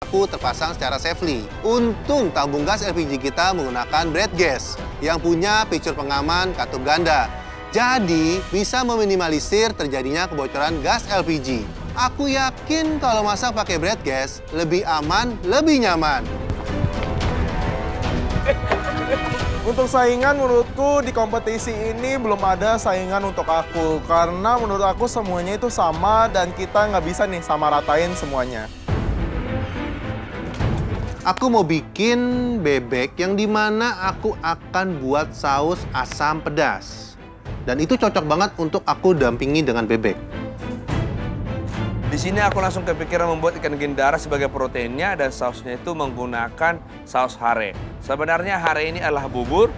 Aku terpasang secara safely. Untung tabung gas LPG kita menggunakan bread gas yang punya fitur pengaman katup ganda. Jadi bisa meminimalisir terjadinya kebocoran gas LPG. Aku yakin kalau masak pakai bread gas lebih aman, lebih nyaman. Untuk saingan menurutku di kompetisi ini belum ada saingan untuk aku. Karena menurut aku semuanya itu sama dan kita nggak bisa nih sama ratain semuanya. Aku mau bikin bebek yang dimana aku akan buat saus asam pedas. Dan itu cocok banget untuk aku dampingi dengan bebek. Di sini aku langsung kepikiran membuat ikan gendara sebagai proteinnya dan sausnya itu menggunakan saus hare. Sebenarnya hare ini adalah bubur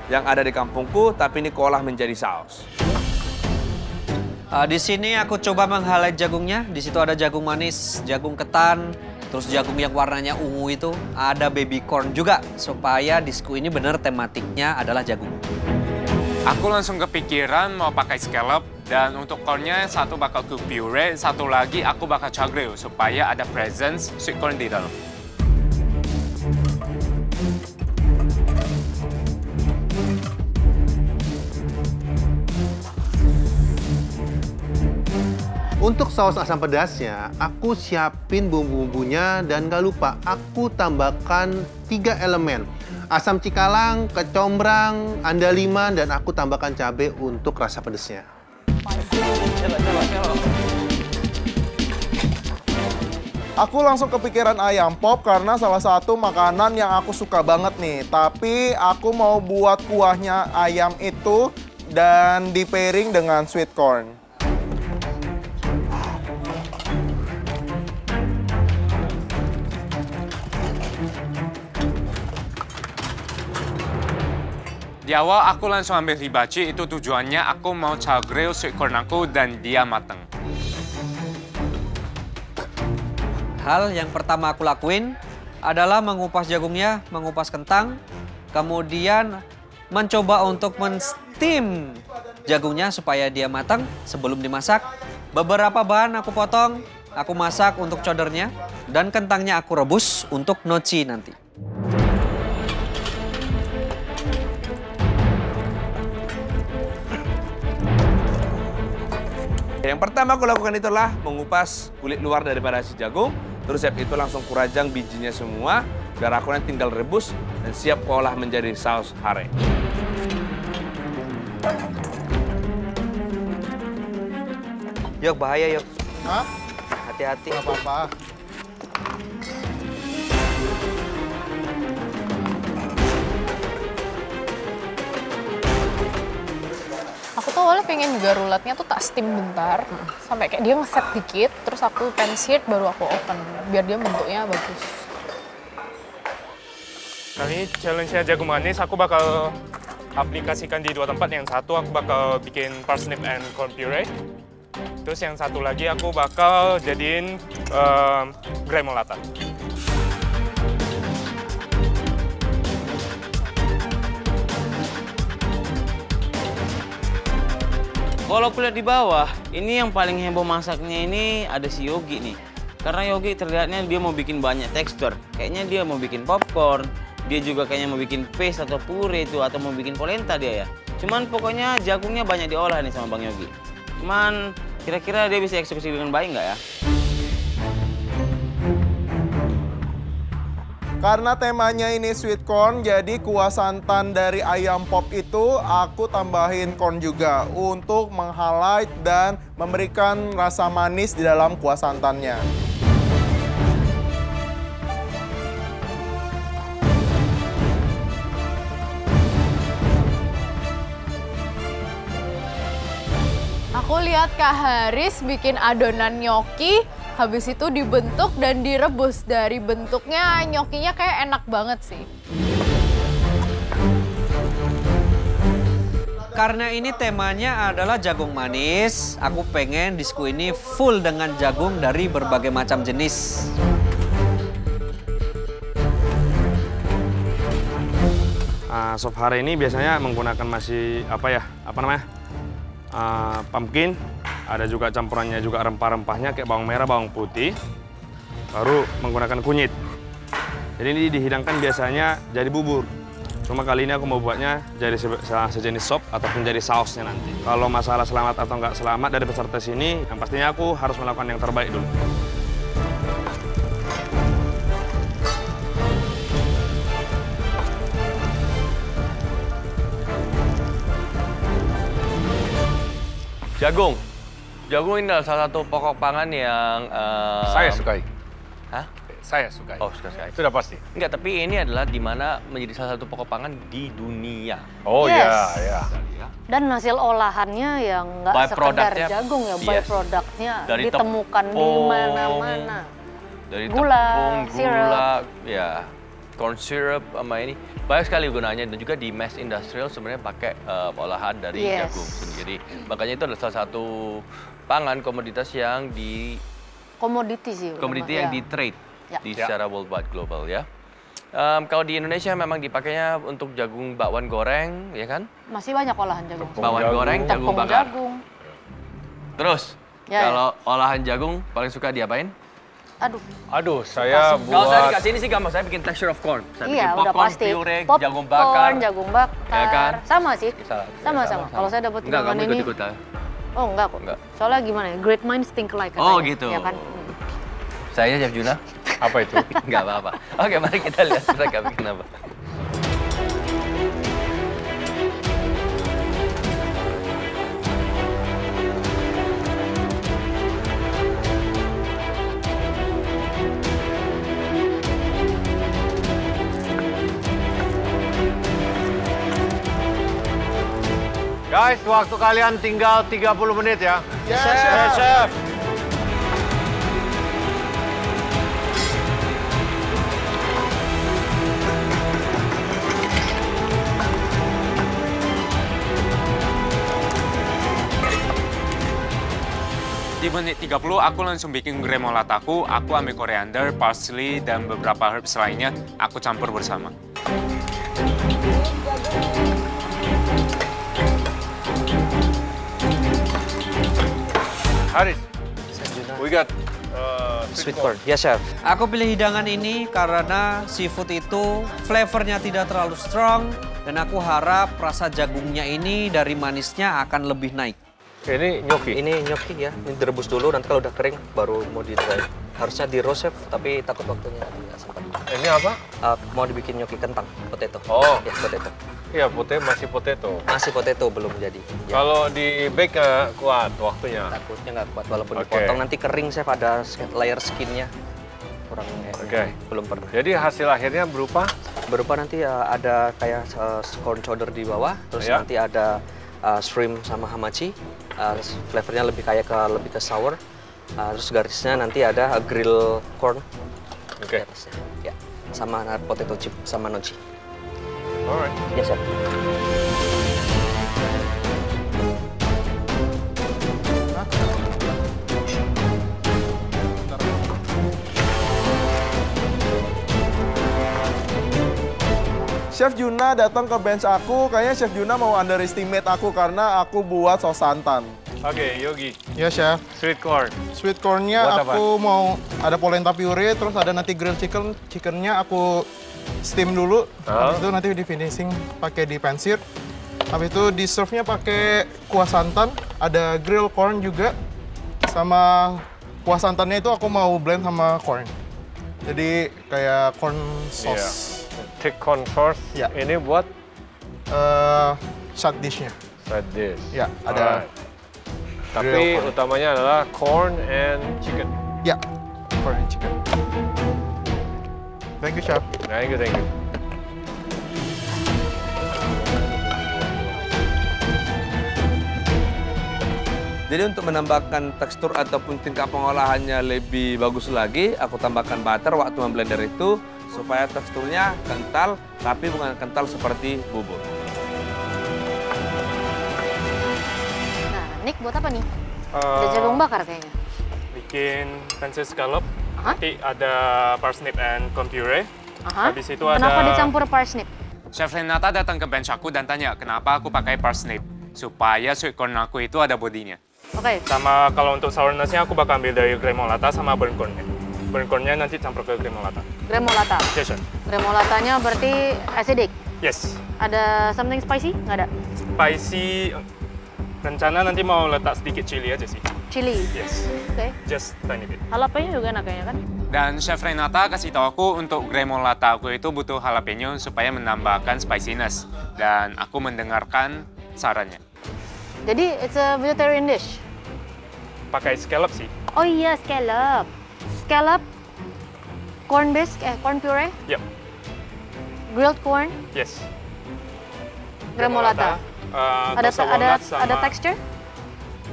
yang ada di kampungku, tapi ini kuolah menjadi saus. Di sini aku coba meng-highlight jagungnya. Di situ ada jagung manis, jagung ketan, terus jagung yang warnanya ungu itu. Ada baby corn juga, supaya disku ini benar tematiknya adalah jagung. Aku langsung kepikiran mau pakai scallop, dan untuk cornnya satu bakal cook puree, satu lagi aku bakal char grill supaya ada presence sweet corn di dalam. Untuk saus asam pedasnya, aku siapin bumbu-bumbunya dan gak lupa aku tambahkan 3 elemen. Asam cikalang, kecombrang, andaliman, dan aku tambahkan cabai untuk rasa pedasnya. Aku langsung kepikiran ayam pop karena salah satu makanan yang aku suka banget nih. Tapi aku mau buat kuahnya ayam itu dan di pairing dengan sweet corn. Di awal aku langsung ambil hibachi, itu tujuannya aku mau char grill sweet corn aku dan dia mateng. Hal yang pertama aku lakuin adalah mengupas jagungnya, mengupas kentang, kemudian mencoba untuk men-steam jagungnya supaya dia matang sebelum dimasak. Beberapa bahan aku potong, aku masak untuk codernya, dan kentangnya aku rebus untuk noci nanti. Yang pertama aku lakukan itulah mengupas kulit luar daripada si jagung. Terus siap itu langsung kurajang bijinya semua. Dan aku nanti tinggal rebus dan siap kuolah menjadi saus hare. Yok, bahaya Yok. Hah? Hati-hati. Gak apa-apa. Aku tuh awalnya pengen juga ruletnya tuh tak steam bentar, sampai kayak dia ngeset dikit, terus aku pan-seared baru aku open, biar dia bentuknya bagus. Kali ini challenge-nya jagung manis, aku bakal aplikasikan di 2 tempat. Yang satu aku bakal bikin parsnip and corn puree. Terus yang satu lagi aku bakal jadiin gremolata. Kalau aku lihat di bawah, ini yang paling heboh masaknya ini ada si Yogi nih. Karena Yogi terlihatnya dia mau bikin banyak tekstur. Kayaknya dia mau bikin popcorn, dia juga kayaknya mau bikin paste atau puree itu, atau mau bikin polenta dia ya. Cuman pokoknya jagungnya banyak diolah nih sama Bang Yogi. Cuman kira-kira dia bisa eksekusi dengan baik nggak ya? Karena temanya ini sweet corn, jadi kuah santan dari ayam pop itu aku tambahin corn juga untuk meng-highlight dan memberikan rasa manis di dalam kuah santannya. Aku lihat Kak Haris bikin adonan nyoki, habis itu dibentuk dan direbus. Dari bentuknya nyokinya kayak enak banget sih. Karena ini temanya adalah jagung manis, aku pengen disku ini full dengan jagung dari berbagai macam jenis. Sop hare ini biasanya menggunakan pumpkin. Ada juga campurannya juga rempah-rempahnya kayak bawang merah, bawang putih. baru menggunakan kunyit. Jadi ini dihidangkan biasanya jadi bubur. Cuma kali ini aku mau buatnya jadi sejenis sop ataupun jadi sausnya nanti. Kalau masalah selamat atau nggak selamat dari peserta sini, yang pastinya aku harus melakukan yang terbaik dulu. Jagung. Jagung ini adalah salah satu pokok pangan yang... Saya sukai. Hah? Saya sukai. Oh, suka. Sudah pasti. Enggak, tapi ini adalah di mana menjadi salah satu pokok pangan di dunia. Oh Yes. ya. Dan hasil olahannya yang nggak sekedar By-productnya, jagung ya, yes. by-productnya Dari ditemukan di tepung, mana-mana. Dari Gula, tepung, syrup. gula, ya, corn syrup sama ini. Banyak sekali gunanya dan juga di mass industrial sebenarnya pakai olahan dari Yes. jagung sendiri. Makanya itu adalah salah satu pangan komoditas yang Komoditi sih. komoditi yang ya. di trade Ya. di secara worldwide global ya. Kalau di Indonesia memang dipakainya untuk jagung bakwan goreng, ya kan? Masih banyak olahan jagung. Bakwan jagung. goreng, jagung Tepung bakar. jagung. Terus, Ya, kalau olahan jagung paling suka diapain? Aduh, saya Kalau saya buat dikasih ini sih gampang, saya bikin texture of corn. Saya Iya, bikin udah popcorn, pasti. puree, Popcorn, jagung bakar. jagung bakar. Ya kan? Sama sih. Sama. Sama. Kalau saya dapat Enggak, undangan kamu ini. ikut-ikut aja. Oh, enggak kok. Enggak. Soalnya gimana ya? Great minds think alike Oh, katanya, gitu. Ya kan? Saya Chef Juna. apa itu? Enggak apa-apa. Oke, mari kita lihat mereka bikin apa. Guys, waktu kalian tinggal 30 menit ya. Ya, Chef. Di menit 30 aku langsung bikin gremolataku, aku ambil koriander, parsley, dan beberapa herbs lainnya, aku campur bersama. Haris, we got Sweet corn. Ya, Chef. Aku pilih hidangan ini karena seafood itu flavornya tidak terlalu strong dan aku harap rasa jagungnya ini dari manisnya akan lebih naik. Ini gnocchi. Ini gnocchi ya, ini direbus dulu, nanti kalau udah kering baru mau di dry. Harusnya di roast chef, tapi takut waktunya nggak sempat. Ini apa? Mau dibikin gnocchi kentang, potato. Oh. Ya, potato. Iya, masih potato. Masih potato, belum jadi. Ya, Kalau di bake nggak kuat waktunya. takutnya nggak kuat, walaupun Oke. dipotong nanti kering chef, ada layer skinnya. Kurang Oke. belum pernah. Jadi hasil akhirnya berupa Berupa nanti ada kayak corn chowder di bawah, terus Ya. nanti ada shrimp sama hamachi. Flavornya lebih lebih ke sour. Terus garisnya nanti ada grill corn Oke. di atasnya. Ya, sama potato chip sama noci. Alright. Ya, Chef. Chef Juna datang ke bench aku, kayaknya Chef Juna mau underestimate aku karena aku buat saus santan. Oke, Yogi. Ya, Chef. Sweet corn. Sweet corn-nya Buat apa? aku mau ada polenta puree, terus ada nanti grilled chicken. Chickennya aku steam dulu, habis itu nanti di finishing pakai di pan-seared. Habis itu di serve-nya pakai kuah santan, ada grilled corn juga. Sama kuah santannya itu aku mau blend sama corn. Jadi kayak corn sauce. Thick corn sauce. Ya. Ini buat Side dish-nya. side dish. Ya, ada. Alright. Tapi grilled corn. utamanya adalah corn and chicken. Ya, corn and chicken. Thank you, Chef. Thank you, thank you. Jadi untuk menambahkan tekstur ataupun tingkat pengolahannya lebih bagus lagi, aku tambahkan butter waktu memblender itu supaya teksturnya kental, tapi bukan kental seperti bubur. Nah, Nick buat apa nih? Ada jagung bakar kayaknya. Bikin pancit scallop, Hah? nanti ada parsnip and corn puree. Aha. Habis itu Kenapa ada... dicampur parsnip? Chef Renata datang ke bench aku dan tanya kenapa aku pakai parsnip. Supaya sweet corn aku itu ada bodinya. Oke. Sama kalau untuk sourness-nya aku bakal ambil dari gremolata sama burnt corn-nya. Corn-cornnya nanti campur ke gremolata. Gremolata. Yes, chef. Gremolatanya berarti acidic. Yes. Ada something spicy? Nggak ada? Spicy, rencana nanti mau letak sedikit chili aja sih. Chili? Yes. Oke. Just tiny bit. Jalapeno juga enak kayaknya kan? Dan Chef Renata kasih tahu aku untuk gremolata aku itu butuh jalapeno supaya menambahkan spiciness. Dan aku mendengarkan sarannya. Jadi it's a vegetarian dish? Pakai scallop sih. Oh iya, scallop. Scallop, corn bisque, corn puree, Yep. grilled corn, Yes. gremolata. Ada toasted walnut sama, ada texture?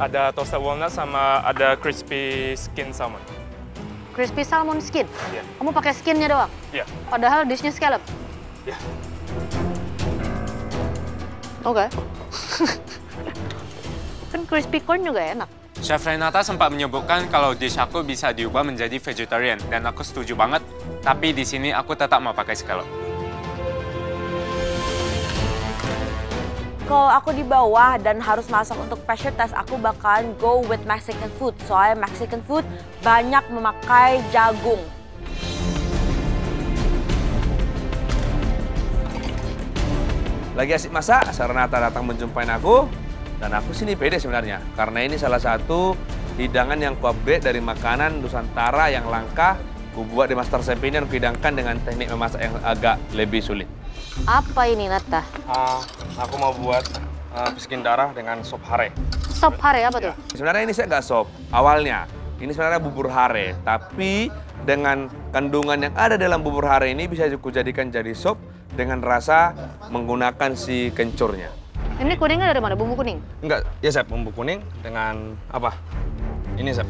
Ada toasted walnut sama ada crispy skin salmon. Crispy salmon skin. Iya. Kamu pakai skinnya doang? Iya. Padahal dishnya scallop. Iya. Oke. Kan crispy corn juga enak. Chef Renata sempat menyebutkan kalau dish aku bisa diubah menjadi vegetarian dan aku setuju banget. Tapi di sini aku tetap mau pakai scallop. Kalau aku di bawah dan harus masak untuk pressure test, aku bakalan go with Mexican food. Soalnya Mexican food banyak memakai jagung. Lagi asik masak, Renata datang menjumpai aku. Dan aku sini pede sebenarnya, karena ini salah satu hidangan yang ku-upgrade dari makanan Nusantara yang langka. Ku buat di Master Chef ini dan kuhidangkan dengan teknik memasak yang agak lebih sulit. Apa ini, Nata? Aku mau buat biskin darah dengan sop hare. Sop hare apa tuh? Sebenarnya ini saya nggak sop, awalnya. Ini sebenarnya bubur hare, tapi dengan kandungan yang ada dalam bubur hare ini bisa kujadikan jadi sop dengan rasa menggunakan si kencurnya. Ini kuningnya dari mana? Bumbu kuning? Enggak, ya Chef, bumbu kuning dengan apa? Ini Chef.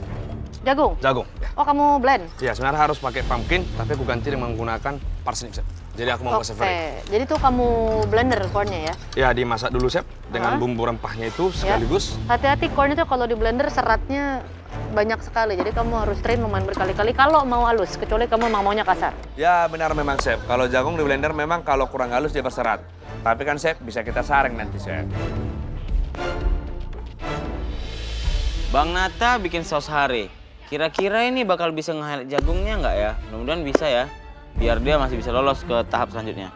Jagung? Jagung. Oh, kamu blend? Ya, sebenarnya harus pakai pumpkin, tapi aku ganti dengan menggunakan parsnip, Chef. Jadi aku mau pakai savory. Jadi tuh kamu blender cornnya ya? Ya, dimasak dulu, Chef, dengan bumbu rempahnya itu sekaligus. Hati-hati corn itu kalau di blender seratnya banyak sekali. Jadi kamu harus strain lumayan berkali-kali kalau mau halus, kecuali kamu maunya kasar. Ya benar memang Chef, kalau jagung di blender memang kalau kurang halus dia berserat. Tapi kan Chef bisa kita saring nanti Chef. Bang Nata bikin saus hare. Kira-kira ini bakal bisa nge-highlight jagungnya nggak ya? Mudah-mudahan bisa ya. Biar dia masih bisa lolos ke tahap selanjutnya.